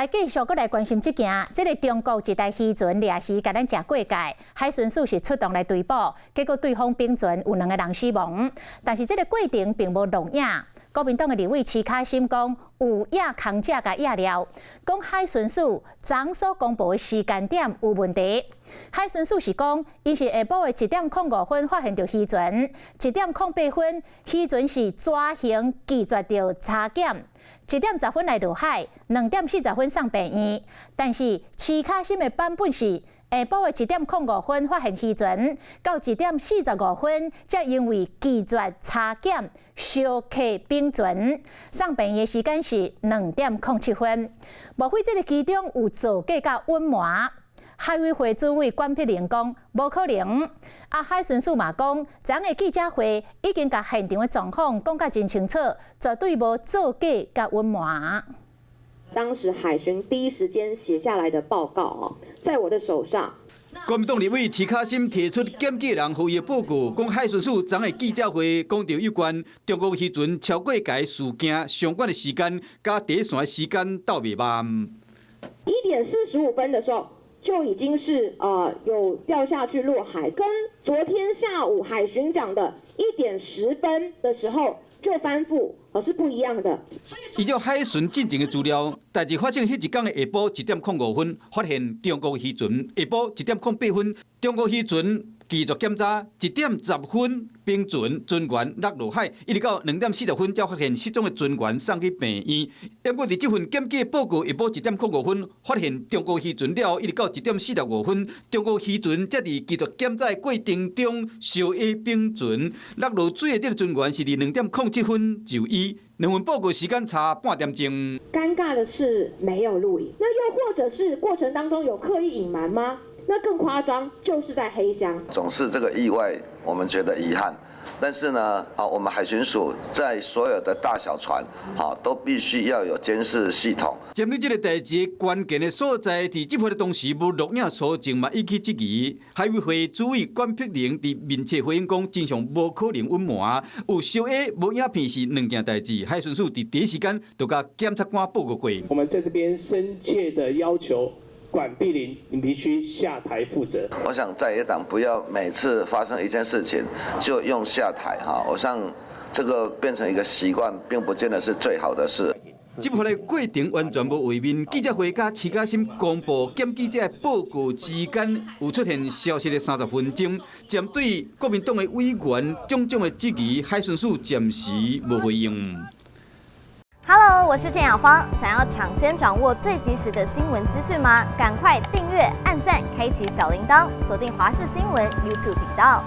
来继续来关心这件，这个中国一台渔船掠鱼，甲咱食过界，海巡署是出动来追捕，结果对方并船有2个人死亡，但是这个过程并无录影。国民党的立委徐卡心讲有野空者甲野料，讲海巡署昨所公布的时间点有问题。海巡署是讲，伊是下晡的1点05分发现到渔船，1点08分渔船是抓行拒绝着查检。1点10分来入海，2点40分送病院。但是徐卡心的版本是下晡的1点05分发现渔船，到1点45分才因为拒绝查检，小客并船。送病院的时间是2点07分。莫非这个其中有造假甲隐瞒？海委会主委管碧玲讲无可能。海巡署嘛讲，昨的记者会已经甲现场的状况讲甲真清楚，绝对无造假甲隐瞒。当时海巡第一时间写下来的报告在我的手上。国民党立委徐卡心提出检举人合约报告，讲海巡署昨的记者会讲到有关中国渔船超过界事件相关的时间，甲第一线的时间斗未慢。1点45分的时候就已经是有掉下去落海，跟昨天下午海巡长的1点10分的时候就翻覆是不一样的。依照海巡进前的资料，代志发生迄一天的下晡1点05分，发现中国渔船；下晡1点08分，中国渔船继续检查，1点10分并船船员落入海，一直到2点40分才发现失踪的船员送去病院。因过伫这份检举报告下晡1点05分发现中国渔船了后，一直到1点45分，中国渔船才伫继续检查的过程中小 A 并船落入水的这个船员是伫2点07分就医。2份报告时间差半点钟。尴尬的是没有录影，那又或者是过程当中有刻意隐瞒吗？那更夸张，就是在黑箱。总是这个意外，我们觉得遗憾。但是呢，我们海巡署在所有的大小船，都必须要有监视系统。针对这个代志关键的所在，伫执法的同时无录影所证嘛，引起质疑。海委会主委管碧玲伫面切回应讲，真相无可能隐瞒，有小 A 无影片是2件代志。海巡署伫第一时间就甲检察官报告过。我们在这边深切的要求。管碧玲，你必须下台负责。我想在野党不要每次发生一件事情就用下台我想这个变成一个习惯，并不见得是最好的事。执法的过程完全无违面，记者会甲徐卡心公布检举者的报告之间有出现消息的30分钟，针对国民党的委员种种的质疑，海巡署暂时无回应。Hello， 我是郑雅芳。想要抢先掌握最及时的新闻资讯吗？赶快订阅、按赞、开启小铃铛，锁定华视新闻 YouTube 频道。